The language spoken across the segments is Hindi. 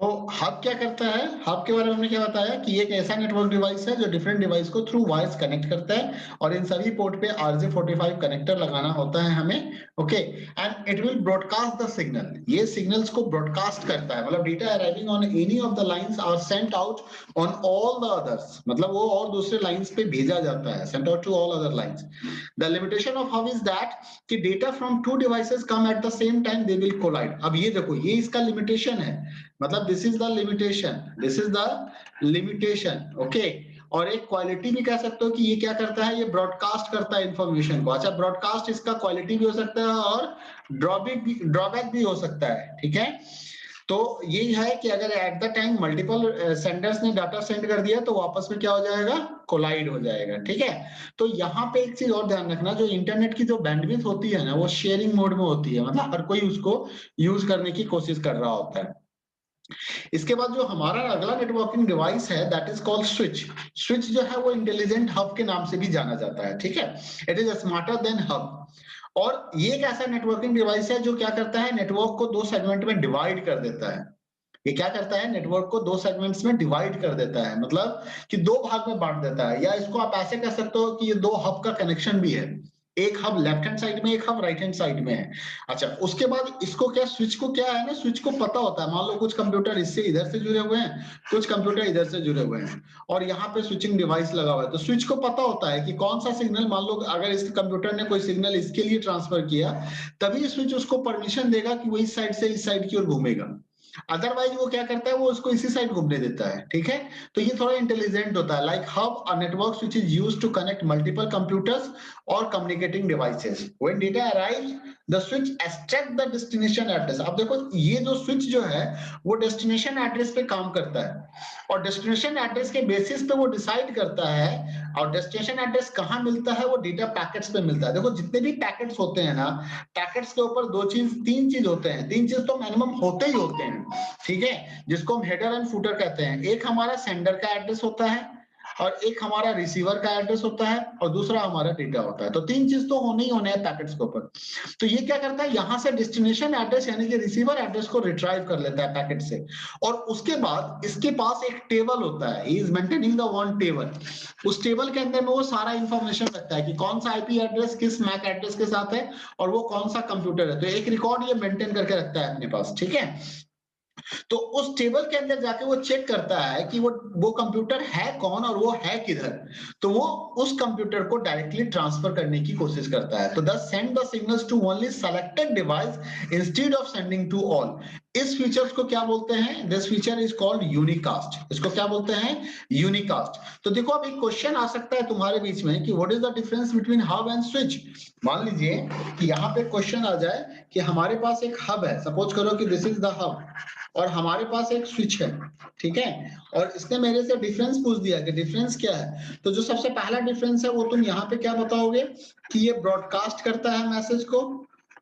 तो हब क्या करता है, हब के बारे में हमने क्या बताया कि एक ऐसा नेटवर्क डिवाइस है जो डिफरेंट डिवाइस को थ्रू वॉइस कनेक्ट करता है, और इन सभी पोर्ट पे RJ45 कनेक्टर लगाना होता है हमें। Okay, and it will broadcast the signal, ये सिग्नल्स को ब्रॉडकास्ट करता है, मतलब data arriving on any of the lines are sent out on all the others, मतलब वो और दूसरे लाइंस पे भेजा जाता है, sent out to all other lines. The limitation of hub is that कि data from two devices come at the same time, they will collide. अब ये देखो, ये इसका लिमिटेशन है, मतलब this is the limitation, this is the limitation. Okay, और एक क्वालिटी भी कह सकते हो कि ये क्या करता है, ये ब्रॉडकास्ट करता है इंफॉर्मेशन को। अच्छा, ब्रॉडकास्ट इसका क्वालिटी भी हो सकता है और ड्रॉबैक भी हो सकता है, ठीक है। तो यही है कि अगर at the time multiple senders ने डाटा सेंड कर दिया तो आपस में क्या हो जाएगा, कोलाइड हो जाएगा, ठीक है। तो यहाँ पे एक चीज और ध्यान रखना, जो इंटरनेट की जो बैंडविड्थ होती है ना, वो शेयरिंग मोड में होती है, मतलब हर कोई उसको यूज करने की कोशिश कर रहा होता है। इसके बाद जो हमारा अगला नेटवर्किंग डिवाइस है that is called switch. Switch जो है वो इंटेलिजेंट हब के नाम से भी जाना जाता है, ठीक है। It is smarter than hub. और ये एक ऐसा नेटवर्किंग डिवाइस है जो क्या करता है, नेटवर्क को दो सेगमेंट में डिवाइड कर देता है। ये क्या करता है, नेटवर्क को दो सेगमेंट्स में डिवाइड कर देता है, मतलब कि दो भाग में बांट देता है, या इसको आप ऐसे कह सकते हो कि ये दो हब का कनेक्शन भी है, एक हब लेफ्ट हैंड साइड में, एक हब राइट हैंड साइड में है। अच्छा, उसके बाद इसको क्या, स्विच को क्या है ना, स्विच को पता होता है, मान लो कुछ कंप्यूटर इससे इधर से जुड़े हुए हैं, कुछ कंप्यूटर इधर से जुड़े हुए हैं, और यहाँ पे स्विचिंग डिवाइस लगा हुआ है, तो स्विच को पता होता है कि कौन सा सिग्नल, मान लो अगर इस कंप्यूटर ने कोई सिग्नल इसके लिए ट्रांसफर किया, तभी स्विच उसको परमिशन देगा कि वो इस साइड से इस साइड की ओर घूमेगा। अदरवाइज वो क्या करता है, वो उसको इसी साइड घूमने देता है, ठीक है। तो ये थोड़ा इंटेलिजेंट होता है, like hub a network which is used to connect multiple computers और communicating devices. When data arrives the switch extract the destination address. अब देखो, ये जो स्विच जो है वो डेस्टिनेशन एड्रेस पे काम करता है, और डेस्टिनेशन एड्रेस के बेसिस पे वो डिसाइड करता है, और डेस्टिनेशन एड्रेस कहाँ मिलता है, वो डेटा पैकेट्स पे मिलता है। देखो, जितने भी पैकेट्स होते हैं ना, पैकेट्स के ऊपर दो चीज, तीन चीज होते हैं, तीन चीज तो मिनिमम होते ही होते हैं, ठीक है, जिसको हम हेडर एंड फुटर कहते हैं। एक हमारा सेंडर का एड्रेस होता है, और एक हमारा रिसीवर का एड्रेस होता है, और दूसरा हमारा डेटा होता है। तो तीन चीज तो होने ही होने हैं पैकेट्स के ऊपर। तो ये क्या करता है, यहां से डेस्टिनेशन एड्रेस यानी कि रिसीवर एड्रेस को रिट्राइव कर लेता है पैकेट से, और उसके बाद इसके पास एक टेबल होता है, he is maintaining the one table. उस टेबल के अंदर में वो सारा इंफॉर्मेशन रखता है कि कौन सा आईपी एड्रेस किस मैक एड्रेस के साथ है, और वो कौन सा कंप्यूटर है। तो एक रिकॉर्ड ये मेंटेन करके रखता है अपने पास, ठीक है। तो उस टेबल के अंदर जाके वो चेक करता है कि वो कंप्यूटर है कौन और वो है किधर, तो वो उस कंप्यूटर को डायरेक्टली ट्रांसफर करने की कोशिश करता है। तो thus send the signals to only selected device instead of sending to all. इस फीचर्स को क्या बोलते हैं, this feature is called unicast. इसको क्या बोलते हैं, यूनिकास्ट। तो देखो, अब एक क्वेश्चन आ सकता है तुम्हारे बीच में कि what is the difference between hub and switch. मान लीजिए कि यहाँ पे क्वेश्चन आ जाए कि हमारे पास एक हब है, सपोज करो कि दिस इज द हब, और हमारे पास एक स्विच है, ठीक है, और इसने मेरे से डिफरेंस पूछ दिया कि डिफरेंस क्या है। तो जो सबसे पहला डिफरेंस है वो तुम यहाँ पे क्या बताओगे कि ये ब्रॉडकास्ट करता है मैसेज को,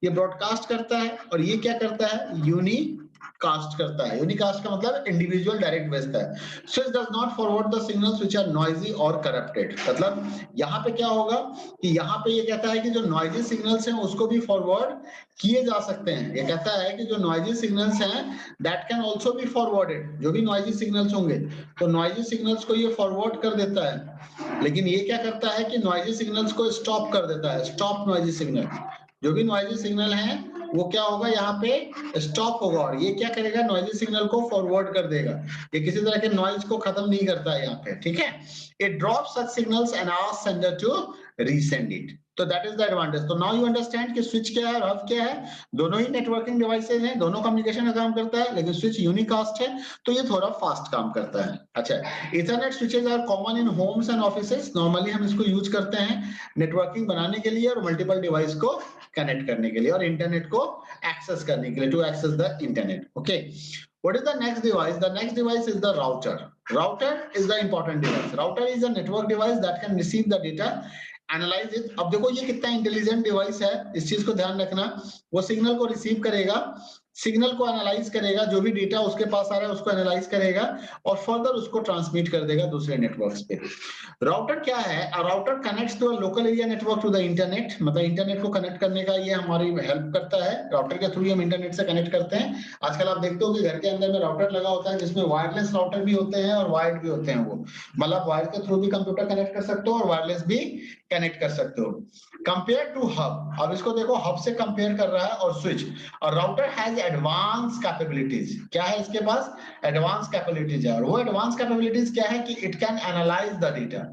ये ब्रॉडकास्ट करता है, और ये क्या करता है, यूनिकास्ट करता है। यूनिकास्ट का मतलब इंडिविजुअल डायरेक्ट भेजता है। Switch does not forward the signals which are noisy और करप्टेड। मतलब यहाँ पे क्या होगा कि यहाँ पे ये कहता है कि जो नॉइजी सिग्नल्स हैं उसको भी फॉरवर्ड किए जा सकते हैं। ये कहता है कि जो नॉइजी सिग्नल्स हैं that can also be forwarded, जो भी नॉइजी सिग्नल्स होंगे तो नॉइजी सिग्नल्स को ये फॉरवर्ड कर देता है। लेकिन ये क्या करता है कि नॉइजी सिग्नल्स को स्टॉप कर देता है, स्टॉप नॉइजी सिग्नल। जो भी नॉइजी सिग्नल है वो क्या होगा, यहाँ पे स्टॉप होगा, और ये क्या करेगा, नॉइजी सिग्नल को फॉरवर्ड कर देगा। ये किसी तरह के नॉइज को खत्म नहीं करता है यहाँ पे, ठीक है। It drop such signals and asks sender to resend it. तो दैट इज द एडवांटेज। तो नाउ यू अंडरस्टैंड कि स्विच क्या है और हब क्या है। दोनों ही नेटवर्किंग डिवाइसेज हैं, दोनों कम्युनिकेशन का काम करता है, लेकिन स्विच यूनिकास्ट है तो ये थोड़ा फास्ट काम करता है। अच्छा, ethernet switches are common in homes and offices. Normally हम इसको यूज करते हैं नेटवर्किंग बनाने के लिए और मल्टीपल डिवाइस को कनेक्ट करने के लिए और इंटरनेट को एक्सेस करने के लिए, to access the internet. Okay, what is the next device? The next device is the router. Router is the important device. Router is a network device that can receive the data, analyze it. अब देखो ये कितना इंटेलिजेंट डिवाइस है, इस चीज को ध्यान रखना। वो सिग्नल को रिसीव करेगा, सिग्नल को एनालाइज करेगा, जो भी डेटा उसके पास आ रहा है उसको एनालाइज करेगा और फर्दर उसको ट्रांसमिट कर देगा दूसरे नेटवर्क्स पे। राउटर क्या है? A router connects to a local area network to the internet, मतलब इंटरनेट को कनेक्ट करने का ये हमारी हेल्प करता है। राउटर के थ्रू हम इंटरनेट से कनेक्ट करते हैं। आजकल आप देखते हो कि घर के अंदर में राउटर लगा होता है जिसमें वायरलेस राउटर भी होते हैं और वायर्ड भी होते हैं वो, मतलब वायर के थ्रू भी कंप्यूटर कनेक्ट कर सकते हो और वायरलेस भी कनेक्ट कर सकते हो। कंपेयर टू हब, अब इसको देखो हब से कंपेयर कर रहा है और स्विच। और राउटर हैज एडवांस कैपेबिलिटीज, क्या है इसके पास? एडवांस कैपेबिलिटीज है। और वो एडवांस कैपेबिलिटीज क्या है कि it can analyse the data,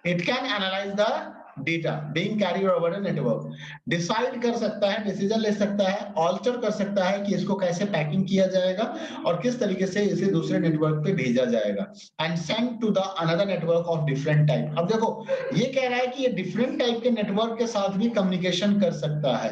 it can analyse the data being carried over the network, decide कर सकता है, डिसीजन ले सकता है, ऑल्टर कर सकता है कि इसको कैसे पैकिंग किया जाएगा और किस तरीके से इसे दूसरे नेटवर्क पे भेजा जाएगा, and send to the another network of different type. अब देखो ये कह रहा है कि ये डिफरेंट टाइप के नेटवर्क के साथ भी कम्युनिकेशन कर सकता है,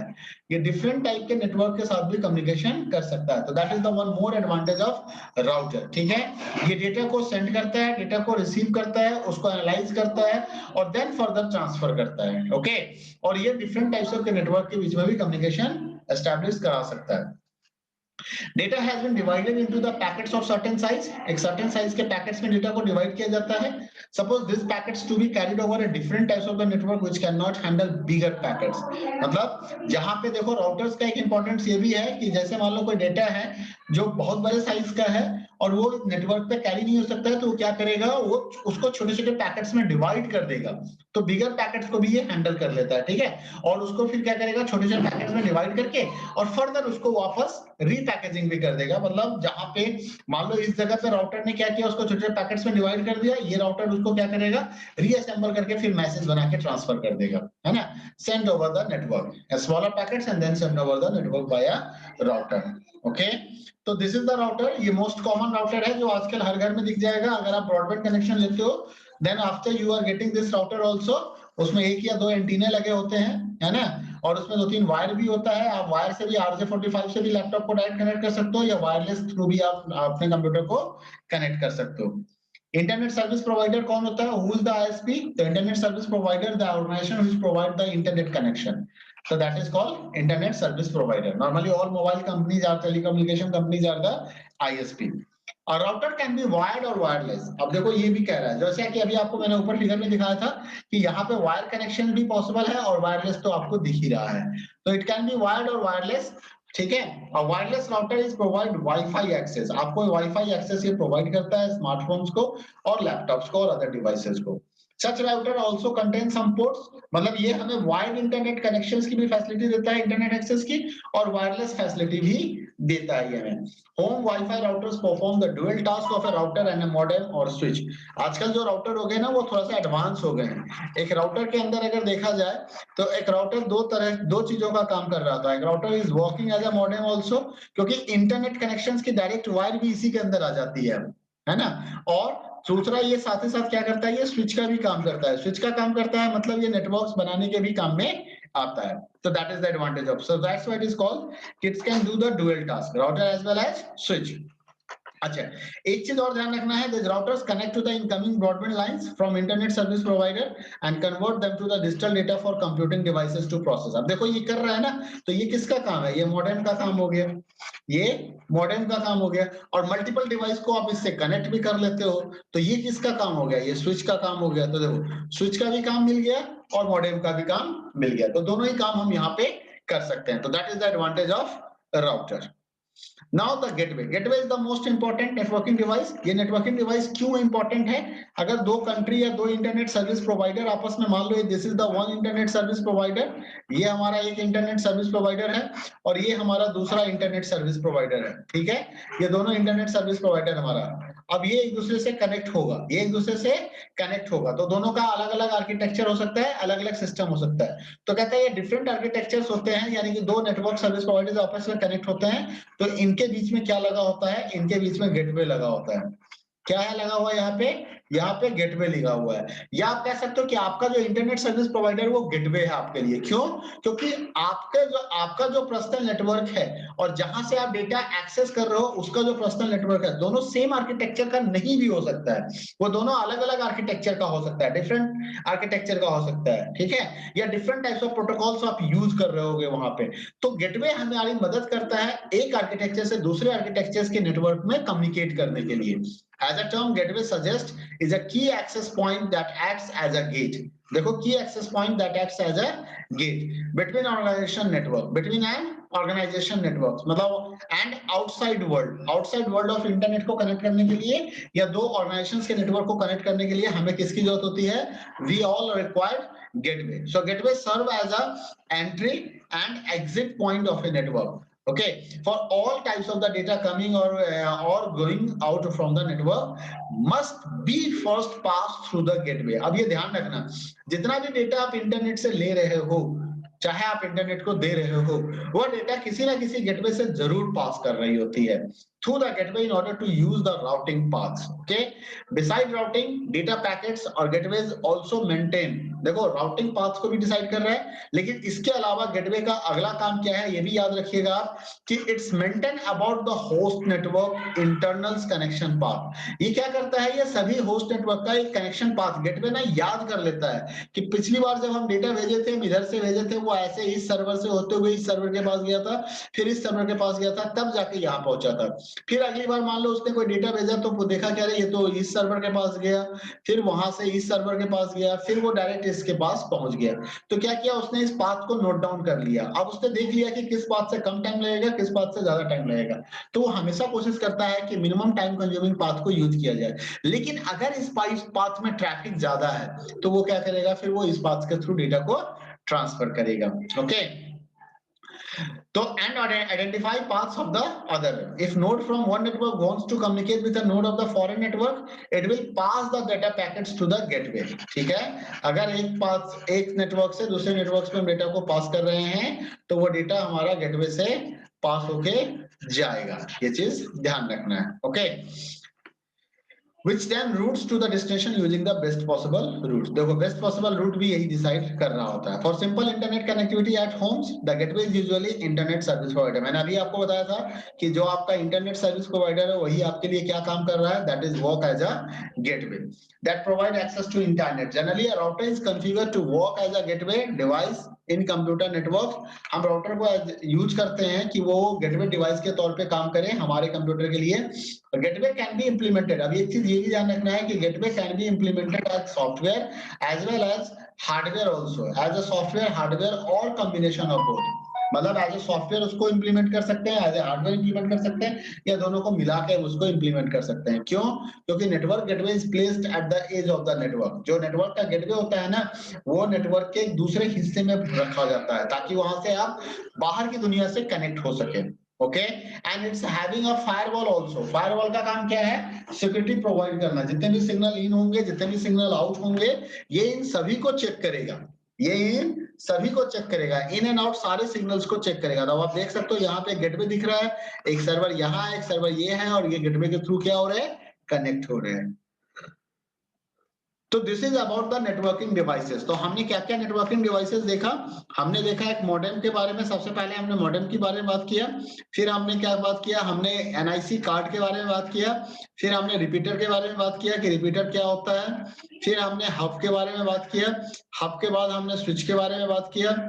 ये डिफरेंट टाइप के नेटवर्क के साथ भी कम्युनिकेशन कर सकता है। तो that is the one more advantage of router, ठीक है। ये डेटा को सेंड करता है, डेटा को रिसीव करता है, उसको एनालाइज करता है और देन फर्दर ट्रांसफर करता है, ओके। और ये डिफरेंट टाइप्स ऑफ के नेटवर्क के बीच में भी कम्युनिकेशन एस्टैब्लिश करा सकता है। Data has been divided into the packets of certain size, एक सर्टेन साइज के पैकेट्स में डेटा को डिवाइड किया जाता है। Suppose this packets to be carried over a different types of the network which can not handle bigger packets, मतलब जहां पे देखो राउटर्स का एक इंपॉर्टेंस ये भी है कि जैसे मान लो कोई डेटा है जो बहुत बड़े साइज का है और वो नेटवर्क पे कैरी नहीं हो सकता है, तो वो क्या करेगा, वो उसको छोटे-छोटे पैकेट्स में डिवाइड कर देगा, तो बिगर पैकेट्स को भी ये हैंडल कर लेता है, ठीक है। और उसको फिर क्या करेगा, छोटे-छोटे पैकेट्स में डिवाइड करके और फर्दर उसको वापस रीपैकेजिंग भी कर देगा, मतलब जहां पे मान लो इस जगह पे राउटर ने क्या किया, उसको छोटे-छोटे पैकेट्स में डिवाइड कर दिया, ये राउटर उसको क्या करेगा, रीअसेंबल करके फिर मैसेज बना के ट्रांसफर कर देगा, है ना, send over the network smaller packets and then send over the network by a router, okay. तो दिस इज द राउटर, ये मोस्ट कॉमन राउटर है जो आजकल हर घर में दिख जाएगा। अगर आप ब्रॉडबैंड कनेक्शन लेते हो then after you are getting this router also, उसमें एक या दो एंटीना लगे होते हैं, है ना, और उसमें 2-3 वायर भी होता है। आप वायर से भी RJ45 से भी लैपटॉप को डायरेक्ट कनेक्ट कर सकते हो या वायरलेस थ्रू भी आप अपने कंप्यूटर को कनेक्ट कर सकते हो। इंटरनेट सर्विस प्रोवाइडर कौन होता है? Who is the ISP? The internet service provider, the organization which provide the internet connection, so that is called internet service provider. Normally all mobile companies or telecommunication companies are the ISP. A router can be wired or wireless. अब देखो ये भी कह रहा है, जैसे कि अभी आपको मैंने ऊपर फिगर में दिखाया था कि यहाँ पे वायर कनेक्शन भी पॉसिबल है और वायरलेस तो आपको दिख ही रहा है, तो इट कैन बी वायर्ड और वायरलेस, ठीक है। और wireless router is provide WiFi access, आपको वाईफाई एक्सेस ये प्रोवाइड करता है स्मार्टफोन्स को और लैपटॉप्स को और अदर डिवाइसेस को। Such router also contain some ports, मतलब ये हमें वायर्ड इंटरनेट कनेक्शंस की भी फैसिलिटी देता है, इंटरनेट एक्सेस की, और वायरलेस फैसिलिटी भी देता है ये हमें। Home wifi routers perform the dual task of a router and a modem और स्विच। आजकल जो राउटर हो गए ना वो थोड़ा सा एडवांस हो गए हैं। एक राउटर के अंदर अगर देखा जाए तो एक राउटर दो चीजों का काम कर रहा था। एक router is working as a modem also, क्योंकि इंटरनेट कनेक्शंस की डायरेक्ट वायर भी इसी के अंदर आ जाती है ना। और दूसरा ये साथ ही साथ क्या करता है, ये स्विच का भी काम करता है। स्विच का काम करता है मतलब ये नेटवर्क्स बनाने के भी काम में आता है। So that is the advantage of, so that's why it is called, kids can do the dual task, router as well as switch. अच्छा, एक चीज और ध्यान रखना है, the routers connect to the incoming broadband lines from internet service provider and convert them to the digital data for computing devices to process. अब देखो ये कर रहा है ना, तो ये किसका काम है, ये मॉडेम का काम हो गया, ये मॉडेम का काम हो गया। और मल्टीपल डिवाइस को आप इससे कनेक्ट भी कर लेते हो, तो ये किसका काम हो गया, ये स्विच का काम हो गया। तो देखो स्विच का भी काम मिल गया और मॉडेम का भी काम मिल गया, तो दोनों ही काम हम यहाँ पे कर सकते हैं। तो that is the advantage of router. Now the gateway. Gateway is the most important networking device. ये networking device क्यों important है? अगर दो कंट्री या दो इंटरनेट सर्विस प्रोवाइडर आपस में, मान लो this is the one internet service provider, ये हमारा एक इंटरनेट सर्विस प्रोवाइडर है और ये हमारा दूसरा इंटरनेट सर्विस प्रोवाइडर है, ठीक है। ये दोनों इंटरनेट सर्विस प्रोवाइडर हमारा, अब ये एक दूसरे से कनेक्ट होगा, ये एक दूसरे से कनेक्ट होगा, तो दोनों का अलग अलग आर्किटेक्चर हो सकता है, अलग अलग सिस्टम हो सकता है। तो कहते हैं ये डिफरेंट आर्किटेक्चर्स होते हैं, यानी कि दो नेटवर्क सर्विस प्रोवाइडर्स आपस में कनेक्ट होते हैं, तो इनके बीच में क्या लगा होता है, इनके बीच में गेटवे लगा होता है। क्या है लगा हुआ यहाँ पे गेटवे लिखा हुआ है। या आप कह सकते हो कि आपका जो इंटरनेट सर्विस प्रोवाइडर वो गेटवे है आपके लिए। क्यों? क्योंकि आपका जो पर्सनल नेटवर्क है और जहां से आप डेटा एक्सेस कर रहे हो उसका जो पर्सनल नेटवर्क है, दोनों सेम आर्किटेक्चर का नहीं भी हो सकता है। वो दोनों अलग अलग आर्किटेक्चर का हो सकता है, डिफरेंट आर्किटेक्चर का हो सकता है, ठीक है, या डिफरेंट टाइप्स ऑफ प्रोटोकॉल्स आप यूज कर रहे होगे वहां पे। तो गेटवे हमारी मदद करता है एक आर्किटेक्चर से दूसरे आर्किटेक्चर के नेटवर्क में कम्युनिकेट करने के लिए। As a term, gateway suggests is a key access point that acts as a gate. देखो, key access point that acts as a gate between organization network, between an organization network, मतलब and outside world of internet को connect करने के लिए या दो organizations के network को connect करने के लिए हमें किसकी जरूरत होती है? We all require gateway. So gateway serve as a entry and exit point of a network. Okay, for all types of the data coming or going out from the network must be first passed through the gateway. अब ये ध्यान रखना, जितना भी डेटा आप इंटरनेट से ले रहे हो, चाहे आप इंटरनेट को दे रहे हो, वो डेटा किसी ना किसी गेटवे से जरूर पास कर रही होती है through the gateway in order to use the routing paths. Okay, beside routing, data packets और gateways also maintain, देखो राउटिंग पाथ्स को भी डिसाइड कर रहा है, लेकिन इसके अलावा गेटवे का अगला काम क्या है ये भी याद रखिएगा आप कि it's maintain about the host network internals connection path. ये क्या करता है? ये सभी होस्ट नेटवर्क का एक कनेक्शन पाथ गेटवे ना याद कर लेता है कि पिछली बार जब हम डेटा भेजे थे, इधर से भेजे थे, वो ऐसे इस सर्वर से होते हुए इस सर्वर के पास गया था, फिर इस सर्वर के पास गया था, तब जाके यहाँ पहुंचा था। फिर अगली बार मान लो उसने कोई डेटा भेजा तो वो देखा क्या, ये तो इस सर्वर के पास गया, फिर वहां से इस सर्वर के पास गया, फिर वो डायरेक्ट इसके पास पहुंच गया। तो क्या किया उसने? इस पाथ को नोट डाउन कर लिया। अब उसने देख लिया कि किस पाथ से कम टाइम लगेगा, किस पाथ से ज्यादा टाइम लगेगा, तो वो हमेशा कोशिश करता है कि मिनिमम टाइम कंज्यूमिंग पाथ को यूज किया जाए। लेकिन अगर इस पाथ में ट्रैफिक ज्यादा है तो वो क्या करेगा? फिर वो इस पाथ के थ्रू डेटा को ट्रांसफर करेगा। Okay, so and identify paths of the other. If node from one network wants to communicate with a node of the foreign network, it will pass the data packets to the gateway. ठीक है, अगर एक नेटवर्क से दूसरे नेटवर्क में डेटा को पास कर रहे हैं तो वो डेटा हमारा गेटवे से पास होके जाएगा। ये चीज ध्यान रखना है। Okay, which then routes to the destination using the best possible route. देखो best possible route भी यही डिसाइड कर रहा होता है। For simple internet connectivity at homes, the gateway is usually internet service provider. मैंने अभी आपको बताया था कि जो आपका इंटरनेट सर्विस प्रोवाइडर है वही आपके लिए क्या काम कर रहा है? That is work as a gateway that provide access to internet. Generally, a router is configured to work as a gateway device in computer network. हम राउटर को यूज करते हैं कि वो गेटवे डिवाइस के तौर पे काम करे हमारे कंप्यूटर के लिए। गेटवे कैन बी इम्प्लीमेंटेड, अब एक चीज ये भी ध्यान रखना है कि gateway can be implemented as software as well as hardware also, as a software hardware और कॉम्बिनेशन ऑफ बोथ। मतलब एज ए सॉफ्टवेयर उसको इंप्लीमेंट कर सकते हैं, एज ए हार्डवेयर इंप्लीमेंट कर सकते हैं, या दोनों को मिला के उसको इंप्लीमेंट कर सकते हैं। क्यों? क्योंकि network gateway is placed at the edge of the network. जो नेटवर्क का गेटवे होता है ना, वो नेटवर्क के एक दूसरे हिस्से में रखा जाता है ताकि वहां से आप बाहर की दुनिया से कनेक्ट हो सके। Okay, and it's having a firewall also. Firewall का काम क्या है? सिक्योरिटी प्रोवाइड करना। जितने भी सिग्नल इन होंगे, जितने भी सिग्नल आउट होंगे, ये इन सभी को चेक करेगा, ये इन सभी को चेक करेगा, इन एंड आउट सारे सिग्नल्स को चेक करेगा। तो आप देख सकते हो यहाँ पे गेटवे दिख रहा है, एक सर्वर यहाँ है, एक सर्वर ये है, और ये गेटवे के थ्रू क्या हो रहा है? कनेक्ट हो रहे हैं। तो this is about the networking devices. तो हमने क्या क्या नेटवर्किंग डिवाइसेस देखा? हमने देखा एक मॉडेम के बारे में, सबसे पहले हमने मॉडेम के बारे में बात किया, फिर हमने क्या बात किया? हमने एनआईसी कार्ड के बारे में बात किया, फिर हमने रिपीटर के बारे में बात किया कि रिपीटर क्या होता है, फिर हमने हब के बारे में बात किया, हब के बाद हमने स्विच के बारे में बात किया।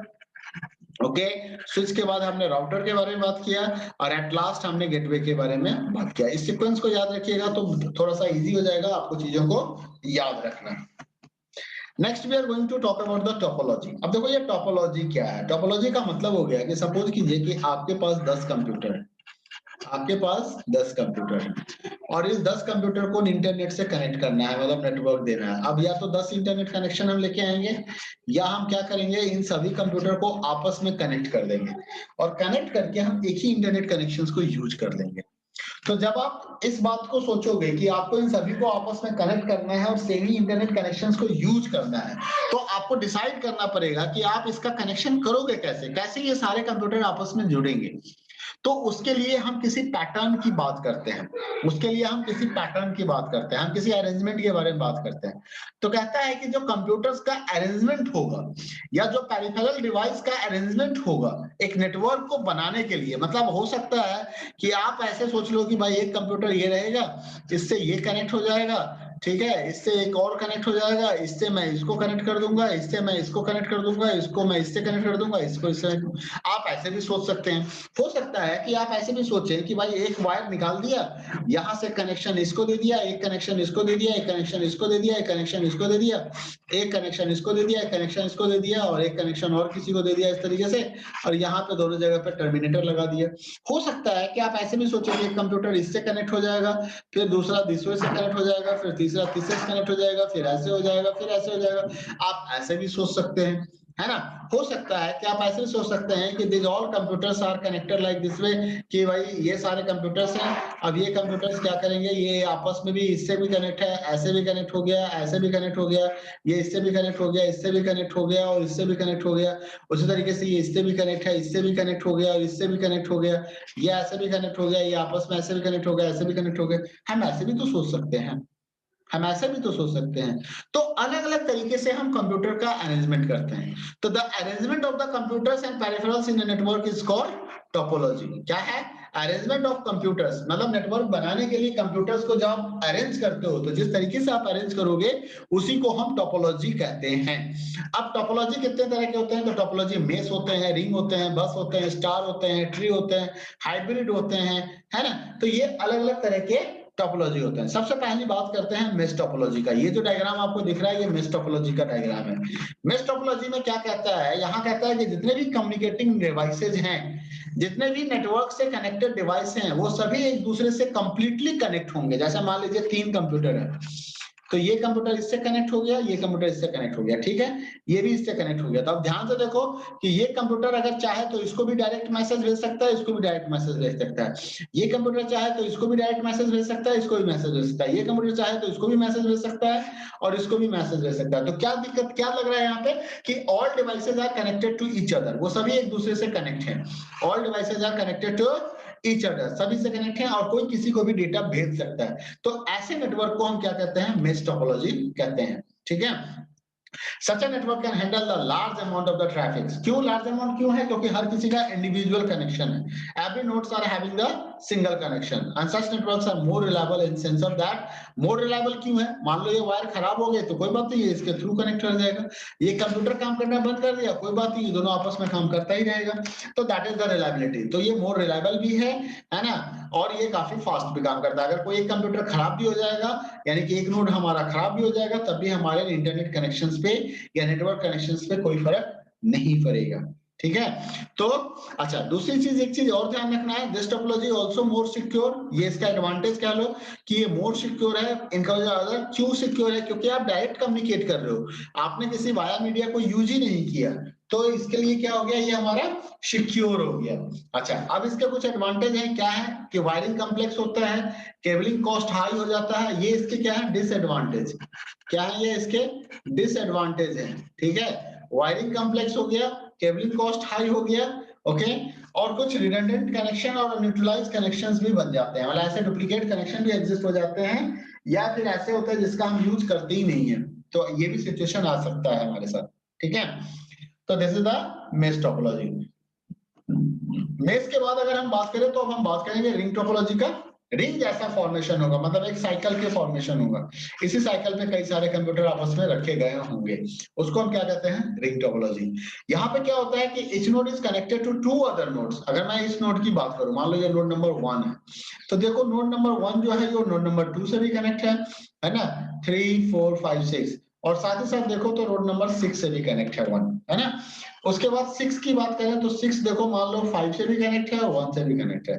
ओके, स्विच के बाद हमने राउटर के बारे में बात किया, और एट लास्ट हमने गेटवे के बारे में बात किया। इस सीक्वेंस को याद रखिएगा तो थोड़ा सा इजी हो जाएगा आपको चीजों को याद रखना। Next we are going to talk about the topology. अब देखो ये टोपोलॉजी क्या है? टोपोलॉजी का मतलब हो गया कि सपोज कीजिए कि आपके पास 10 कंप्यूटर है, आपके पास 10 कंप्यूटर है, और इस 10 कंप्यूटर को इंटरनेट से कनेक्ट करना है, मतलब नेटवर्क देना है। अब या तो 10 इंटरनेट कनेक्शन हम लेके आएंगे, या हम क्या करेंगे? इन सभी कंप्यूटर को आपस में कनेक्ट कर देंगे, और कनेक्ट करके हम एक ही इंटरनेट कनेक्शंस को यूज कर लेंगे। तो जब आप इस बात को सोचोगे कि आपको इन सभी को आपस में कनेक्ट करना है और सेमी इंटरनेट कनेक्शंस को यूज करना है, तो आपको डिसाइड करना पड़ेगा कि आप इसका कनेक्शन करोगे कैसे, कैसे ये सारे कंप्यूटर आपस में जुड़ेंगे। तो उसके लिए हम किसी पैटर्न की बात करते हैं, उसके लिए हम किसी पैटर्न की बात करते हैं, हम किसी अरेंजमेंट के बारे में बात करते हैं। तो कहता है कि जो कंप्यूटर्स का अरेंजमेंट होगा या जो पेरिफेरल डिवाइस का अरेंजमेंट होगा एक नेटवर्क को बनाने के लिए, मतलब हो सकता है कि आप ऐसे सोच लो कि भाई एक कंप्यूटर ये रहेगा, इससे ये कनेक्ट हो जाएगा, ठीक है, इससे एक और कनेक्ट हो जाएगा, इससे मैं इसको कनेक्ट कर दूंगा, इससे मैं इसको कनेक्ट कर दूंगा, इसको मैं इससे कनेक्ट कर दूंगा, इसको इससे। आप ऐसे भी सोच सकते हैं। हो सकता है कि आप ऐसे भी सोचें कि भाई एक वायर निकाल दिया, यहां से कनेक्शन इसको दे दिया, एक कनेक्शन इसको दे दिया, एक कनेक्शन इसको दे दिया, एक कनेक्शन इसको दे दिया, एक कनेक्शन इसको दे दिया, एक कनेक्शन इसको दे दिया और एक कनेक्शन और किसी को दे दिया, इस तरीके से, और यहाँ पे दोनों जगह पे टर्मिनेटर लगा दिया। हो सकता है कि आप ऐसे भी सोचें कि एक कंप्यूटर इससे कनेक्ट हो जाएगा, फिर दूसरा दूसरे से कनेक्ट हो जाएगा, फिर तीसरा तीसरे से कनेक्ट हो जाएगा, फिर ऐसे हो जाएगा, फिर ऐसे हो जाएगा। आप ऐसे भी सोच सकते हैं, है ना। हो सकता है कि आप ऐसे भी सोच सकते हैं कि this all computers are connected like this way, कि भाई ये सारे कंप्यूटर्स हैं, अब ये कंप्यूटर्स क्या करेंगे, ये आपस में भी इससे भी कनेक्ट है, ऐसे भी कनेक्ट हो गया, ऐसे भी कनेक्ट हो गया, ये इससे भी कनेक्ट हो गया, इससे भी कनेक्ट हो गया और इससे भी कनेक्ट हो गया, उसी तरीके से ये इससे भी कनेक्ट है, इससे भी कनेक्ट हो गया और इससे भी कनेक्ट हो गया, ये ऐसे भी कनेक्ट हो गया, ये आपस में ऐसे भी कनेक्ट हो गया, ऐसे भी कनेक्ट हो गया। हम ऐसे भी तो सोच सकते हैं, हम ऐसे भी तो सोच सकते हैं। तो अलग अलग तरीके से हम कंप्यूटर का अरेंजमेंट करते हैं। तो the arrangement of the computers and peripherals in a network is called topology. क्या है? अरेंजमेंट ऑफ कंप्यूटर्स, मतलब नेटवर्क बनाने के लिए कंप्यूटर्स को जब आप अरेंज करते हो तो जिस तरीके से आप अरेंज करोगे उसी को हम टोपोलॉजी कहते हैं। अब टोपोलॉजी कितने तरह के होते हैं? तो टोपोलॉजी मेस होते हैं, रिंग होते हैं, बस होते हैं, स्टार होते हैं, ट्री होते हैं, हाइब्रिड होते हैं, है ना। तो ये अलग अलग तरह के टोपोलॉजी होते हैं। सबसे पहली बात करते हैं मेश टोपोलॉजी का। ये जो डायग्राम आपको दिख रहा है ये मेश टोपोलॉजी का डायग्राम है। मेश टोपोलॉजी में क्या कहता है? यहाँ कहता है कि जितने भी कम्युनिकेटिंग डिवाइसेज हैं, जितने भी नेटवर्क से कनेक्टेड डिवाइस हैं, वो सभी एक दूसरे से कंप्लीटली कनेक्ट होंगे। जैसे मान लीजिए 3 कंप्यूटर है, तो ये कंप्यूटर इससे कनेक्ट हो गया, ये कंप्यूटर इससे कनेक्ट हो गया, ठीक है, ये भी इससे कनेक्ट हो गया। तो अब ध्यान से देखो कि ये कंप्यूटर अगर चाहे तो इसको भी डायरेक्ट मैसेज भेज सकता है, इसको भी डायरेक्ट मैसेज भेज सकता है। ये कंप्यूटर चाहे तो इसको भी डायरेक्ट मैसेज भेज सकता है, इसको भी मैसेज भेज सकता है। ये कंप्यूटर चाहे तो इसको भी मैसेज भेज सकता है और इसको भी मैसेज भेज सकता है। तो क्या दिक्कत क्या लग रहा है यहाँ पे कि all devices are connected to each other, वो सभी एक दूसरे से कनेक्ट हैं। All devices are connected to each other, सभी से कनेक्ट है और कोई किसी को भी डेटा भेज सकता है। तो ऐसे नेटवर्क को हम क्या कहते हैं? मेश टोपोलॉजी कहते हैं, ठीक है। Such a network can handle the large amount of the traffic. क्यों large amount क्यों है? क्योंकि हर किसी का individual connection है. Every nodes are having the single connection. And such networks are more reliable in sense of that. More reliable क्यों है? मान लो ये वायर खराब हो गए तो कोई बात नहीं, ये इसके थ्रू कनेक्ट कर जाएगा। ये कंप्यूटर काम करना बंद कर दिया, कोई बात नहीं, ये दोनों आपस में काम करता ही रहेगा। तो दैट इज द रिलायबिलिटी। तो ये मोर रिलायबल भी है ना, और ये काफी फास्ट भी काम करता है। अगर कोई एक कंप्यूटर खराब भी हो जाएगा, यानी कि एक नोड हमारा खराब भी हो जाएगा, तब भी हमारे इंटरनेट कनेक्शंस पे या नेटवर्क कनेक्शंस पे कोई फर्क नहीं पड़ेगा, ठीक है। तो अच्छा, दूसरी चीज, एक चीज और ध्यान रखना है, this topology also more secure. ये इसका एडवांटेज कह लो कि ये मोर सिक्योर है इनका ज्यादा। क्यों सिक्योर है? क्योंकि आप डायरेक्ट कम्युनिकेट कर रहे हो, आपने किसी वाया मीडिया को यूज ही नहीं किया, तो इसके लिए क्या हो गया, ये हमारा सिक्योर हो गया। अच्छा, अब इसके कुछ एडवांटेज है। क्या है? कि वायरिंग कॉम्प्लेक्स होता है, केबलिंग कॉस्ट हाई हो जाता है। ये इसके क्या है? डिसएडवांटेज। क्या है ये इसके? डिसएडवांटेज है, ठीक है। वायरिंग कॉम्प्लेक्स हो गया, केबलिंग कॉस्ट हाई हो गया, ओके। और कुछ रिडंडेंट कनेक्शन और न्यूट्रलाइज कनेक्शंस भी बन जाते हैं, मतलब ऐसे डुप्लीकेट कनेक्शन भी एग्जिस्ट हो जाते हैं, या फिर ऐसे होता है जिसका हम यूज करते ही नहीं है। तो ये भी सिचुएशन आ सकता है हमारे साथ, ठीक है। तो this is the mesh topology. Mesh के बाद अगर हम बात करें तो अब हम बात करेंगे रिंग टोपोलॉजी का। रिंग जैसा फॉर्मेशन होगा, मतलब एक साइकिल के फॉर्मेशन होगा। इसी साइकिल में कई सारे कंप्यूटर आपस में रखे गए होंगे, उसको हम क्या कहते हैं? Ring topology. यहाँ पे क्या होता है कि each node is connected to two other nodes। अगर मैं इस नोड की बात करूं, मान लो ये नोड नंबर 1 है, तो देखो नोड नंबर 1 जो है ये नोड नंबर 2 से भी कनेक्ट है ना, 3 4 5 6, और साथ ही साथ देखो तो नोड नंबर 6 से भी कनेक्ट है 1, है ना। उसके बाद 6 की बात करें तो 6 देखो मान लो 5 से भी कनेक्ट है और 1 से भी कनेक्ट है।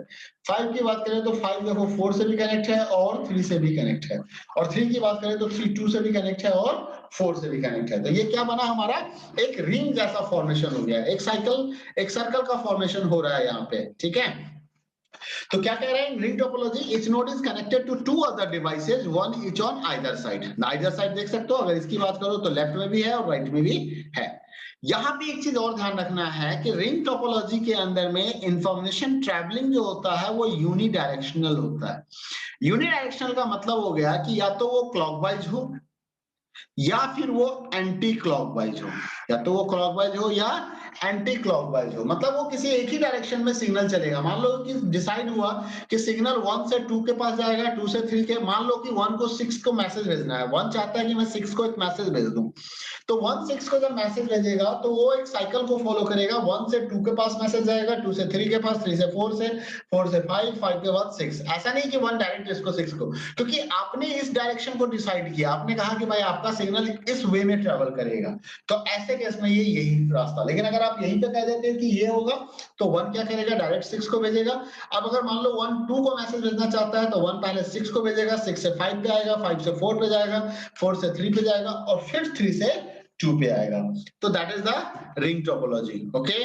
5 की बात करें तो 5 देखो 4 से भी कनेक्ट है और 3 से भी कनेक्ट है। और 3 की बात करें तो 3 2 से भी कनेक्ट है और 4 से भी कनेक्ट है। तो ये क्या बना हमारा? एक रिंग जैसा फॉर्मेशन हो गया, एक साइकिल, एक सर्कल का फॉर्मेशन हो रहा है यहाँ पे, ठीक है। तो क्या कह रहे हैं? Ring topology, each node is connected to two other devices, one each on either side. Either side देख सकते हो, अगर इसकी बात करो तो लेफ्ट में भी है और राइट में भी है। यहाँ पे एक चीज और ध्यान रखना है कि रिंग टोपोलॉजी के अंदर में इंफॉर्मेशन ट्रैवलिंग जो होता है वो यूनिडायरेक्शनल होता है। यूनिडायरेक्शनल का मतलब हो गया कि या तो वो क्लॉकवाइज हो या फिर वो एंटी क्लॉकवाइज हो, या तो वो क्लॉकवाइज हो या एंटी क्लॉकवाइज हो, मतलब वो किसी एक ही डायरेक्शन में सिग्नल चलेगा। मान लो कि डिसाइड हुआ कि सिग्नल 1 से 2 के पास जाएगा, 2 से 3 के, मान लो कि 1 को 6 को मैसेज भेजना है, 1 चाहता है कि मैं 6 को एक मैसेज भेज दूं, तो 1 6 को जब मैसेज भेजेगा तो वो एक साइकिल को फॉलो करेगा। 1 से 2 के पास मैसेज जाएगा, 2 से 3 के पास, 3 से 4 से, 4 से 5, 5 के बाद 6। ऐसा नहीं कि 1 डायरेक्ट इसको 6 को, क्योंकि आपने इस डायरेक्शन को डिसाइड किया, आपने कहा कि भाई आपका सिग्नल इस वे में ट्रेवल करेगा, तो ऐसे केस में ये यही रास्ता। लेकिन अगर आप यहीं पे कह देते हैं कि ये होगा, तो 1 क्या करेगा, डायरेक्ट 6 को भेजेगा। अब अगर मान लो 1 2 को मैसेज भेजना चाहता है तो 1 पहले 6 को भेजेगा, 6 से 5 पे आएगा, 5 से 4 पे जाएगा, 4 से 3 पे जाएगा और फिर 3 से 2 पे आएगा। तो that is the ring topology. Okay,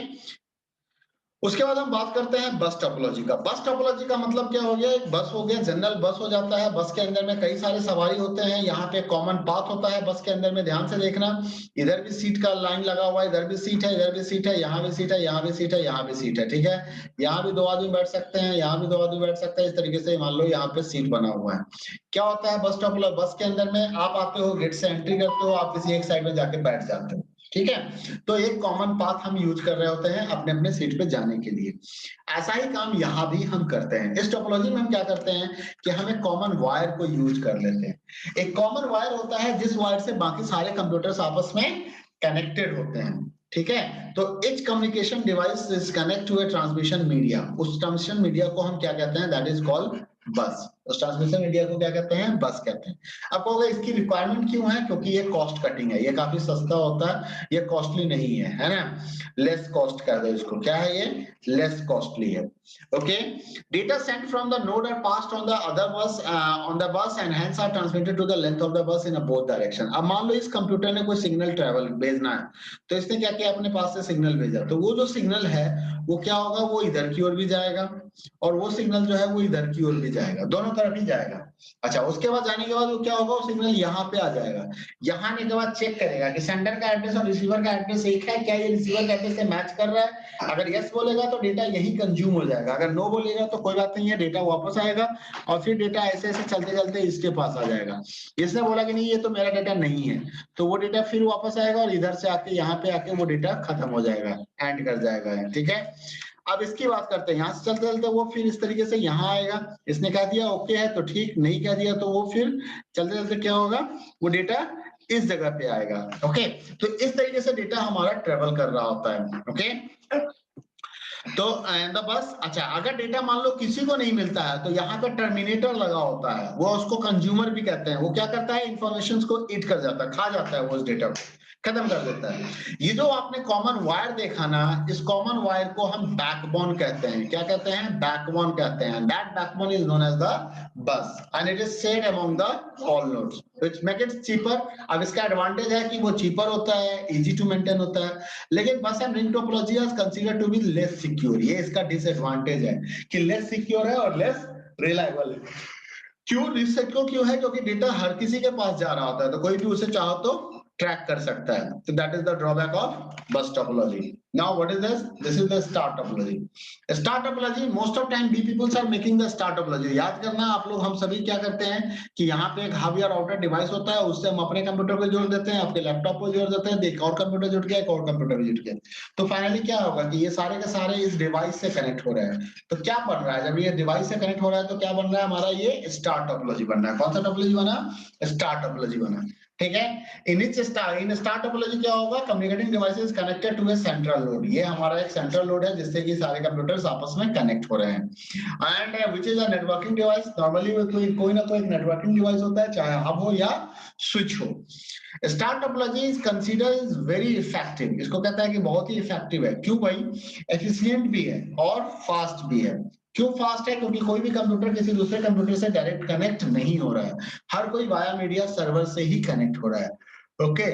उसके बाद हम बात करते हैं बस टोपोलॉजी का। बस टोपोलॉजी का मतलब क्या हो गया, एक बस हो गया, जनरल बस हो जाता है। बस के अंदर में कई सारे सवारी होते हैं, यहाँ पे कॉमन पाथ होता है बस के अंदर में। ध्यान से देखना, इधर भी सीट का लाइन लगा हुआ है, इधर भी सीट है, इधर भी सीट है, यहाँ भी सीट है, यहाँ भी सीट है, यहाँ भी सीट है, ठीक है। यहाँ भी 2 आदमी बैठ सकते हैं, यहाँ भी 2 आदमी बैठ सकते हैं, इस तरीके से मान लो यहाँ पे सीट बना हुआ है। क्या होता है बस टोपोलॉजी, बस के अंदर में आप आते हो, गेट से एंट्री करते हो, आप किसी एक साइड में जाके बैठ जाते हो, ठीक है। तो एक कॉमन पाथ हम यूज कर रहे होते हैं अपने अपने सीट पे जाने के लिए। ऐसा ही काम यहाँ भी हम करते हैं। इस टोपोलॉजी में हम क्या करते हैं कि हम एक कॉमन वायर को यूज कर लेते हैं। एक कॉमन वायर होता है जिस वायर से बाकी सारे कंप्यूटर्स आपस में कनेक्टेड होते हैं, ठीक है। तो each communication device is connect to a transmission media. उस ट्रांसमिशन मीडिया को हम क्या कहते हैं, दैट इज कॉल्ड बस। उस ट्रांसमिशन मीडिया को क्या कहते हैं, बस कहते हैं। अब कहोगे इसकी रिक्वायरमेंट क्यों है, क्योंकि ये कॉस्ट कटिंग है, ये काफी सस्ता होता है, ये कॉस्टली नहीं है ना, लेस कॉस्ट कह दो इसको, क्या है ये, लेस कॉस्टली है। Okay, data sent from the node are passed on the other bus on the bus and hence are transmitted to the length of the bus in a both direction। अब मान लो इस कंप्यूटर ने कोई सिग्नल ट्रैवल भेजना है, तो इसने क्या किया, अपने पास से सिग्नल भेजा, तो वो जो सिग्नल है वो क्या होगा, वो इधर की ओर भी जाएगा और वो सिग्नल जो है वो इधर की ओर भी जाएगा, दोनों तरफ ही जाएगा। अच्छा, उसके बाद जाने के बाद वो क्या होगा, वो सिग्नल यहाँ पे आ जाएगा। यहाँ आने के बाद चेक करेगा कि सेंडर का एड्रेस और रिसीवर का एड्रेस एक है, क्या ये रिसीवर के एड्रेस से मैच कर रहा है। अगर यस बोलेगा तो डेटा यही कंज्यूम हो जाएगा, अगर नो बोलेगा तो कोई बात नहीं है, डेटा वापस आएगा और फिर डेटा ऐसे ऐसे चलते चलते इसके पास आ जाएगा। इसने बोला कि नहीं ये तो मेरा डेटा नहीं है, तो वो डेटा फिर वापस आएगा और इधर से आके यहाँ पे आके वो डेटा खत्म हो जाएगा, एंड कर जाएगा, ठीक है। अब इसकी बात करते हैं, यहाँ से चलते चलते वो फिर इस तरीके से यहाँ आएगा, इसने कह दिया ओके है तो ठीक, नहीं कह दिया तो वो फिर चलते चलते क्या होगा, वो डेटा इस जगह पे आएगा। ओके, तो इस तरीके से डेटा हमारा ट्रेवल कर रहा होता है। ओके, तो बस अच्छा, अगर डेटा मान लो किसी को नहीं मिलता है तो यहाँ पे टर्मिनेटर लगा होता है, वो उसको कंज्यूमर भी कहते हैं। वो क्या करता है, इंफॉर्मेशन को ईट कर जाता है, खा जाता है वो उस डेटा को, खत्म कर देता है। ये जो आपने कॉमन वायर देखा ना, इस कॉमन वायर को हम बैकबोन कहते हैं। क्या कहते हैं, बैकबोन कहते हैं। That backbone is known as the bus and it is shared among the all nodes which make it cheaper. अब इसका एडवांटेज है कि वो चीपर होता है, इजी टू मेंटेन होता है, लेकिन bus and ring topology is considered to be less secure. ये इसका डिसएडवांटेज है कि लेस सिक्योर है और लेस रिलायबल है। क्यों लेस सिक्योर क्यों है, क्योंकि डेटा हर किसी के पास जा रहा होता है, तो कोई भी उसे चाहो तो ट्रैक कर सकता है। तो that is the drawback of bus topology. Now what is this, this is the star topology. Star topology, most of time be peoples are making the star topology. याद करना आप लोग, हम सभी क्या करते हैं कि यहाँ पे एक हब या राउटर डिवाइस होता है, उससे हम अपने कंप्यूटर को जोड़ देते हैं, आपके लैपटॉप को जोड़ देते हैं, एक और कंप्यूटर जुड़ गया, एक और कंप्यूटर जुड़ गया, तो फाइनली क्या होगा कि ये सारे के सारे इस डिवाइस से कनेक्ट हो रहे हैं। तो क्या बन रहा है, जब ये डिवाइस से कनेक्ट हो रहा है तो क्या बन रहा है हमारा, ये स्टार टोपोलॉजी बन रहा है। कौन सा टोपोलॉजी बना, स्टार टोपोलॉजी बना, ठीक है। इन स्टार टोपोलॉजी क्या होगा, communicating devices connected to a central node. ये हमारा एक सेंट्रल नोड है जिससे कि सारे कंप्यूटर्स आपस में कनेक्ट हो रहे हैं। And which is a networking device. Normally कोई ना कोई नेटवर्किंग डिवाइस होता है, चाहे हब हो या स्विच हो। Star topology is considered very effective. इसको कहता है कि बहुत ही इफेक्टिव है। क्यों भाई, एफिशिएंट भी है और फास्ट भी है। क्यों फास्ट है, क्योंकि कोई भी कंप्यूटर किसी दूसरे कंप्यूटर से डायरेक्ट कनेक्ट नहीं हो रहा है, हर कोई वाया मीडिया सर्वर से ही कनेक्ट हो रहा है। Okay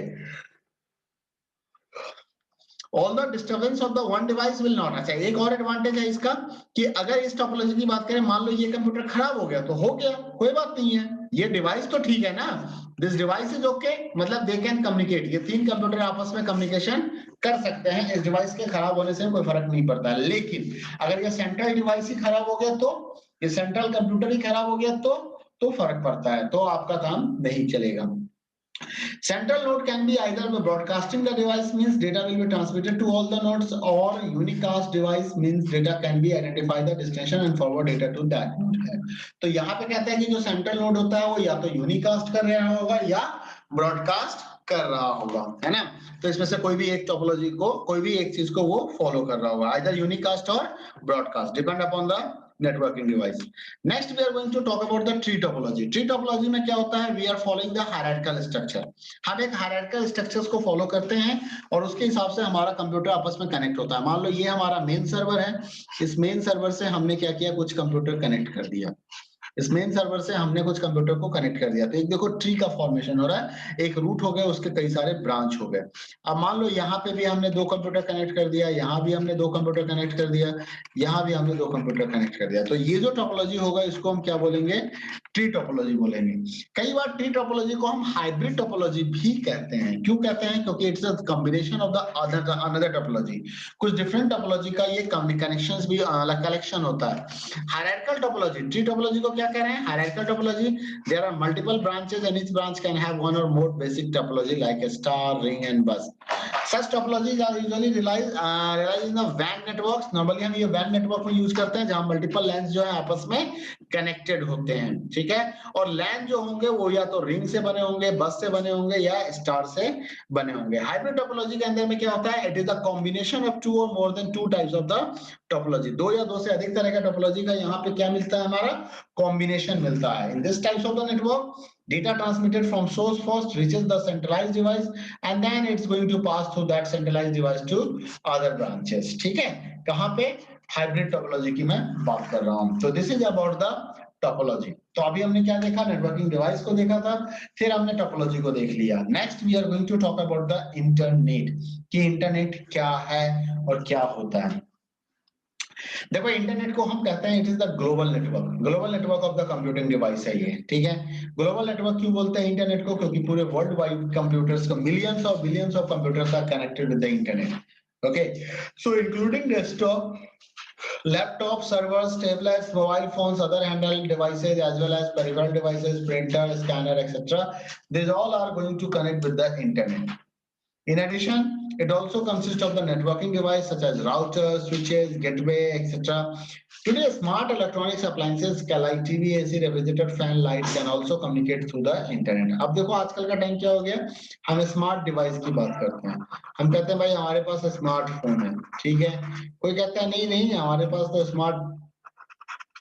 all the disturbance of the one device will not. अच्छा, एक और एडवांटेज है इसका कि अगर इस टोपोलॉजी की बात करें, मान लो ये कंप्यूटर खराब हो गया तो हो गया, कोई बात नहीं है, ये डिवाइस तो ठीक है ना, दिस डिवाइस इज ओके, मतलब दे कैन कम्युनिकेट, ये तीन कंप्यूटर आपस में कम्युनिकेशन कर सकते हैं, इस डिवाइस के खराब होने से कोई फर्क नहीं पड़ता है। लेकिन अगर ये सेंट्रल डिवाइस ही खराब हो गया, तो ये सेंट्रल कंप्यूटर ही खराब हो गया तो फर्क पड़ता है, तो आपका काम नहीं चलेगा। Central node can be either broadcasting the device, means data will be transmitted to all the nodes, or unicast device means data can be identify the destination and forward data to that node है। तो यहाँ पे कहता है कि जो सेंट्रल नोड होता है वो या तो यूनिकास्ट कर रहा होगा या ब्रॉडकास्ट कर रहा होगा, है ना। तो इसमें से कोई भी एक टोपोलॉजी को, कोई भी एक चीज को वो फॉलो कर रहा होगा, आइदर यूनिकास्ट और broadcast, depend upon the networking device. Next we are going to talk about the tree topology. Tree topology में क्या होता है, we are following the hierarchical structure. हम एक hierarchical structures को follow करते हैं और उसके हिसाब से हमारा कंप्यूटर आपस में कनेक्ट होता है। मान लो ये हमारा मेन सर्वर है, इस मेन सर्वर से हमने क्या किया, कुछ कंप्यूटर कनेक्ट कर दिया, इस मेन सर्वर से हमने कुछ कंप्यूटर को कनेक्ट कर दिया, तो एक देखो ट्री का फॉर्मेशन हो रहा है, एक रूट हो गया, उसके कई सारे ब्रांच हो गए। अब मान लो यहाँ पे भी हमने दो कंप्यूटर कनेक्ट कर दिया, यहाँ भी हमने दो कंप्यूटर कनेक्ट कर दिया, यहाँ भी हमने दो कंप्यूटर कनेक्ट कर दिया, तो ये जो टोपोलॉजी होगा इसको हम क्या बोलेंगे, ट्री टोपोलॉजी बोलेंगे। कई बार ट्री टोपोलॉजी को हम हाइब्रिड टोपोलॉजी भी कहते हैं। क्यों कहते हैं, क्योंकि it's a combination of the another topology, कुछ डिफरेंट टोपोलॉजी का ये कनेक्शंस भी कलेक्शन होता है। हायरार्किकल टोपोलॉजी, ट्री टोपोलॉजी को क्या कह रहे हैं, hierarchical topology, there are multiple branches and each branch can have one or more basic topology like a star, ring and bus. Such topologies are usually realized in the WAN networks. Normally हम ये WAN नेटवर्क में यूज करते हैं जहां मल्टीपल लैन्स जो है आपस में कनेक्टेड होते हैं, ठीक है। और लैन जो होंगे वो या तो रिंग से बने होंगे, बस से बने होंगे या स्टार से बने होंगे। हाइब्रिड टोपोलॉजी के अंदर में क्या होता है, it is the combination of two or more than two types of the topology, दो या दो से अधिक तरह का टोपोलॉजी का यहाँ पे क्या मिलता है, हमारा कॉम्बिनेशन मिलता है। In this types of the network data transmitted from source first reaches the centralized device and then it's going to pass through that centralized device to other branches, ठीक है। कहाँ पे, हाइब्रिड टोपोलॉजी की मैं बात कर रहा हूँ। तो this is about the topology. तो अभी हमने क्या देखा, नेटवर्किंग डिवाइस को देखा था, फिर हमने टोपोलॉजी को देख लिया। Next we are going to talk about the internet, कि इंटरनेट क्या है और क्या होता है। देखो इंटरनेट को हम कहते हैं it is the global network of the computing device है ये, ठीक है। ग्लोबल नेटवर्क क्यों बोलते हैं इंटरनेट को, क्योंकि पूरे वर्ल्ड वाइड कंप्यूटर्स को मिलियंस और billions of computers are connected with the internet. Okay, so including desktop, laptop, servers, tablets, mobile phones, other handheld devices as well as peripheral devices, printer, scanner, etc. These all are going to connect with the internet. In addition, it also consists of the networking device such as routers, switches, gateway, etc. Today, smart electronics appliances like TV, AC, refrigerator, fan, light can also communicate through the internet. अब देखो आजकल का टाइम क्या हो गया, हम स्मार्ट डिवाइस की बात करते हैं, हम कहते हैं भाई हमारे पास स्मार्टफोन है, ठीक है। कोई कहता है नहीं नहीं हमारे पास तो स्मार्ट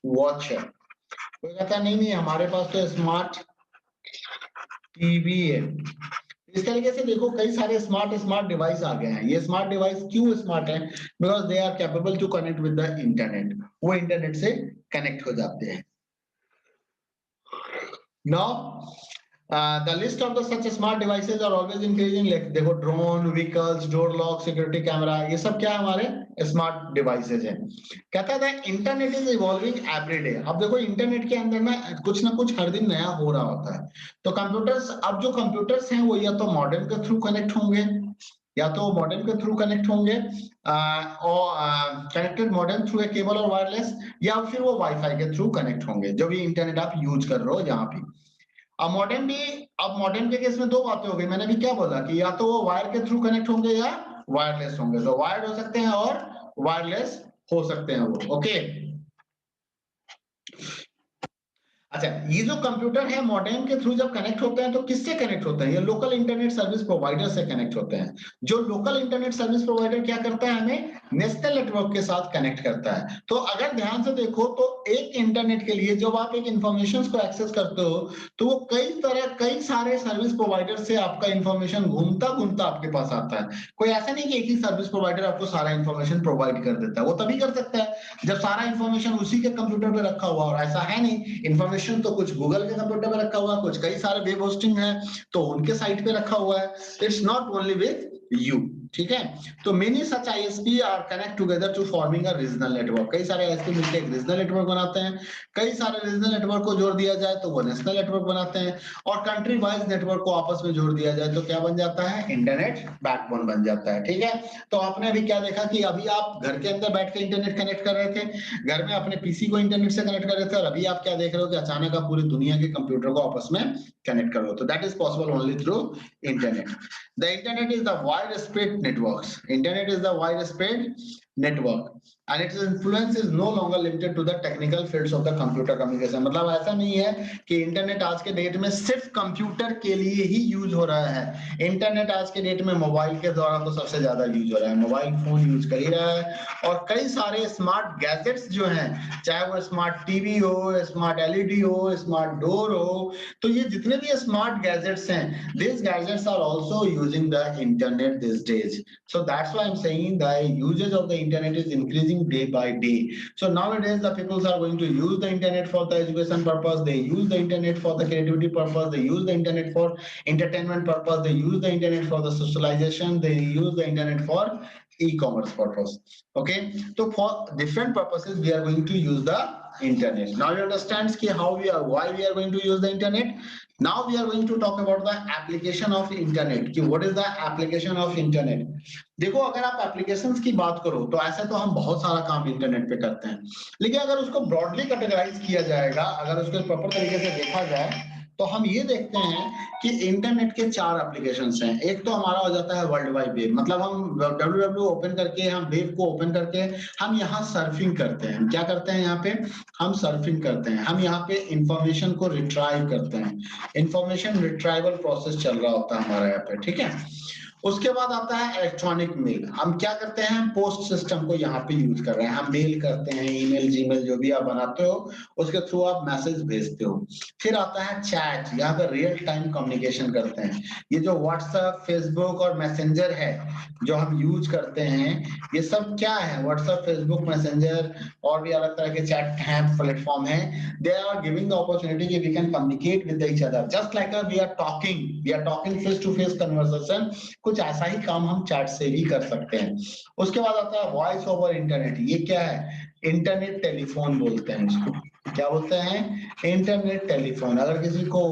वॉच है, कोई कहता है नहीं नहीं हमारे पास तो स्मार्ट टीवी है। इस तरीके से देखो कई सारे स्मार्ट डिवाइस आ गए हैं। ये स्मार्ट डिवाइस क्यों स्मार्ट है, because they are capable to connect with the internet, वो इंटरनेट से कनेक्ट हो जाते हैं। Now the list of the such smart devices are always increasing, like देखो drone, vehicles, door lock, security camera, ये सब क्या हमारे स्मार्ट डिवाइसेज हैं। कहता था internet is evolving every day. अब देखो इंटरनेट के अंदर ना कुछ हर दिन नया हो रहा होता है। तो कंप्यूटर्स, अब जो कंप्यूटर्स हैं वो या तो मॉडेम के थ्रू कनेक्ट होंगे, या तो मॉडेम के थ्रू कनेक्ट होंगे और connected modem through a cable और वायरलेस, या फिर वो वाईफाई के थ्रू कनेक्ट होंगे, जो भी इंटरनेट आप यूज कर रहे हो यहाँ पे। अब मॉडेम के केस में दो बातें हो गई, मैंने भी क्या बोला कि या तो वो वायर के थ्रू कनेक्ट होंगे या वायरलेस होंगे, तो वायर्ड हो सकते हैं और वायरलेस हो सकते हैं वो, ओके। अच्छा, ये जो कंप्यूटर है मॉडेम के थ्रू जब कनेक्ट होते हैं तो किससे कनेक्ट होते हैं, ये लोकल इंटरनेट सर्विस प्रोवाइडर से कनेक्ट होते हैं। जो लोकल इंटरनेट सर्विस प्रोवाइडर क्या करता है, हमें नेशनल नेटवर्क के साथ कनेक्ट करता है। तो अगर ध्यान से देखो तो एक इंटरनेट के लिए जब आप एक इंफॉर्मेशन को एक्सेस करते हो तो वो कई सारे सर्विस प्रोवाइडर से आपका इंफॉर्मेशन घूमता घूमता आपके पास आता है। कोई ऐसा नहीं कि एक ही सर्विस प्रोवाइडर आपको सारा इंफॉर्मेशन प्रोवाइड कर देता है, वो तभी कर सकता है जब सारा इंफॉर्मेशन उसी के कंप्यूटर पे रखा हुआ, और ऐसा है नहीं। इंफॉर्मेशन तो कुछ गूगल के कंप्यूटर में रखा हुआ है, कुछ कई सारे वेब होस्टिंग है तो उनके साइट पे रखा हुआ है। It's not only with you, ठीक है। तो many such ISP are connect together to forming a regional network. कई सारे आईएसपी मिलकर एक रीजनल नेटवर्क बनाते हैं, कई सारे रीजनल नेटवर्क को जोड़ दिया जाए तो वो नेशनल नेटवर्क बनाते हैं, और कंट्री वाइज नेटवर्क को आपस में जोड़ दिया जाए तो क्या बन जाता है, इंटरनेट बैकबोन बन जाता है। ठीक है, तो आपने अभी क्या देखा कि अभी आप घर के अंदर बैठ के इंटरनेट कनेक्ट कर रहे थे, घर में अपने पीसी को इंटरनेट से कनेक्ट कर रहे थे, और अभी आप क्या देख रहे हो कि अचानक आप पूरी दुनिया के कंप्यूटर को आपस में कनेक्ट करो। तो that is possible only through internet. The internet is the widespread networks. Internet is the widespread network, and its influence is no longer limited to the technical fields of the computer communication. मतलब ऐसा नहीं है कि इंटरनेट आज के डेट में सिर्फ कंप्यूटर के लिए ही यूज हो रहा है। इंटरनेट आज के डेट में मोबाइल के द्वारा तो सबसे ज्यादा यूज हो रहा है, मोबाइल फोन यूज कर ही रहा है, और कई सारे स्मार्ट गैजेट्स जो हैं, चाहे वो स्मार्ट टीवी हो, स्मार्ट एलईडी हो, स्मार्ट डोर हो, तो ये जितने भी स्मार्ट गैजेट्स हैं, these gadgets are also using the internet these days. So that's why I'm saying the usage of the internet is increasing day by day. So nowadays the people are going to use the internet for the education purpose, they use the internet for the creativity purpose, they use the internet for entertainment purpose, they use the internet for the socialization, they use the internet for e-commerce purpose. Okay, so for different purposes we are going to use the internet. Now you understand why we are going to use the internet. Now we are going to talk about the application of internet कि what is the application of internet. देखो, अगर आप एप्लीकेशंस की बात करो तो ऐसे तो हम बहुत सारा काम इंटरनेट पे करते हैं, लेकिन अगर उसको ब्रॉडली कैटेगराइज किया जाएगा, अगर उसको प्रॉपर तरीके से देखा जाए, तो हम ये देखते हैं कि इंटरनेट के 4 एप्लीकेशंस हैं। एक तो हमारा हो जाता है वर्ल्ड वाइड वेब, मतलब हम www ओपन करके, हम वेब को ओपन करके हम यहाँ सर्फिंग करते हैं। क्या करते हैं यहाँ पे, हम सर्फिंग करते हैं, हम यहाँ पे इंफॉर्मेशन को रिट्राइव करते हैं, इंफॉर्मेशन रिट्राइवल प्रोसेस चल रहा होता है हमारा यहाँ पे। ठीक है, उसके बाद आता है इलेक्ट्रॉनिक मेल। हम क्या करते हैं, हम पोस्ट सिस्टम को यहाँ पे यूज कर रहे हैं, हम मेल करते हैं, ईमेल जीमेल जो भी आप बनाते हो उसके थ्रू आप मैसेज भेजते हो। फिर आता है चैट, यहाँ पे रियल टाइम कम्युनिकेशन करते हैं। ये जो व्हाट्सएप, फेसबुक और मैसेंजर है जो हम यूज करते हैं, ये सब क्या है, व्हाट्सएप, फेसबुक, मैसेंजर और भी अलग तरह के चैट हैं, प्लेटफॉर्म है, they are giving the opportunity कि we can communicate with each other just like we are talking face to face conversation. कुछ ऐसा ही काम हम चैट से भी कर सकते हैं। उसके बाद आता है वॉइस ओवर इंटरनेट। ये क्या है, इंटरनेट टेलीफोन बोलते हैं इसको। क्या बोलते हैं, इंटरनेट टेलीफोन। अगर किसी को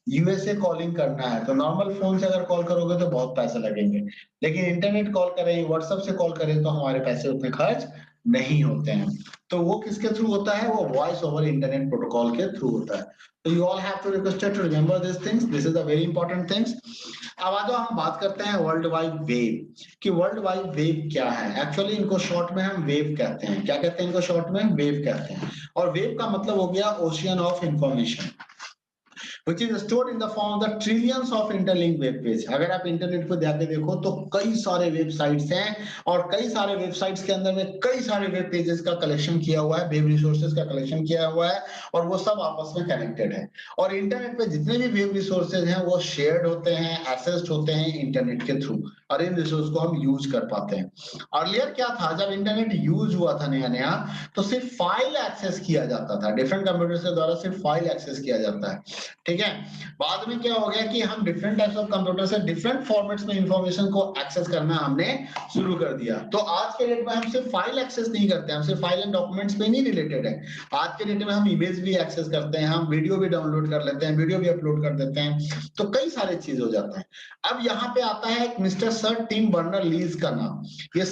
यूएसए कॉलिंग करना है तो नॉर्मल फोन से अगर कॉल करोगे तो बहुत पैसे लगेंगे, लेकिन इंटरनेट कॉल करें, व्हाट्सएप से कॉल करें तो हमारे पैसे उतने खर्च नहीं होते हैं। तो वो किसके थ्रू होता है, वो वॉइस ओवर इंटरनेट प्रोटोकॉल के थ्रू होता है। तो you all have to requested to remember this things, this is the very important things. अब आ जाओ हम बात करते हैं वर्ल्ड वाइड वेब कि वर्ल्ड वाइड वेब क्या है। एक्चुअली इनको शॉर्ट में हम वेव कहते हैं। क्या कहते हैं इनको शॉर्ट में, वेव कहते हैं। और वेव का मतलब हो गया ocean of information which is stored in the form of the trillions of interlinked web page। अगर आप इंटरनेट पे जाके देखो तो कई सारे वेबसाइट्स हैं, और कई सारे वेबसाइट्स के अंदर में कई सारे वेब पेजेस का कलेक्शन किया हुआ है, वेब रिसोर्सेज का कलेक्शन किया हुआ है, और वो सब आपस में कनेक्टेड है। और इंटरनेट पे जितने भी वेब रिसोर्सेज हैं वो शेयर्ड होते हैं, एक्सेस्ड होते हैं इंटरनेट के थ्रू, और इन रिसोर्स को हम यूज कर पाते हैं। अर्लियर क्या था, जब इंटरनेट यूज हुआ था नया नया, तो सिर्फ फाइल एक्सेस किया जाता था, डिफरेंट कंप्यूटर्स के द्वारा सिर्फ फाइल एक्सेस किया जाता है। ठीक है, बाद में क्या हो गया कि हम डिफरेंट टाइप्स ऑफ कंप्यूटर से डिफरेंट फॉर्मेट्स में इंफॉर्मेशन को एक्सेस करना हमने शुरू कर दिया। तो आज के डेट में हम सिर्फ फाइल एक्सेस नहीं करते, हम सिर्फ फाइल एंड डॉक्यूमेंट्स पे नहीं रिलेटेड है। आज के डेट में हम इमेज भी एक्सेस करते हैं, हम वीडियो भी डाउनलोड कर लेते हैं, वीडियो भी अपलोड कर देते हैं, तो कई सारे चीज हो जाता है। अब यहाँ पे आता है एक mister sir Tim Berners Lee का नाम। ये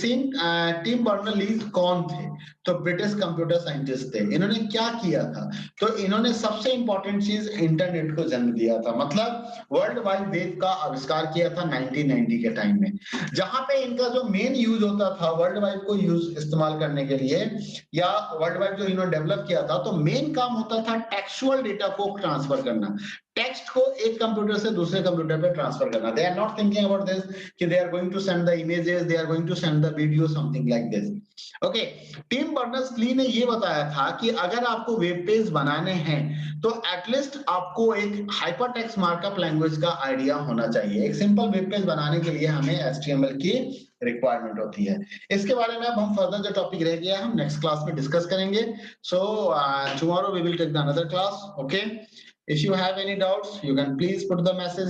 टिम बर्नर लीज कौन थे, तो ब्रिटिश कंप्यूटर साइंटिस्ट थे। इन्होंने क्या किया था, तो इन्होंने सबसे इंपॉर्टेंट चीज इंटरनेट को जन्म दिया था, मतलब वर्ल्ड वाइड वेब का आविष्कार किया था 1990 के टाइम में। जहां पे इनका जो मेन यूज होता था वर्ल्ड वाइड को यूज इस्तेमाल करने के लिए, या वर्ल्ड वाइड जो इन्होंने डेवलप किया था, तो मेन काम होता था टेक्सुअल डेटा को ट्रांसफर करना, टेक्स्ट को एक कंप्यूटर से दूसरे कंप्यूटर पे ट्रांसफर करना। They are not thinking about this कि they are going to send the images, they are going to send the video, something like this. Okay, Tim Berners-Lee ने ये बताया था कि अगर आपको वेब पेज बनाने हैं तो एटलीस्ट आपको एक हाइपरटेक्स्ट मार्कअप लैंग्वेज का आइडिया होना चाहिए। एक सिंपल वेब पेज बनाने के लिए हमें एचटीएमएल की रिक्वायरमेंट होती है। इसके बारे में अब हम फर्दर जो टॉपिक रह गया हम नेक्स्ट क्लास में डिस्कस करेंगे। सो tomorrow we will take the another class. Okay, if you have any doubts you can please put the message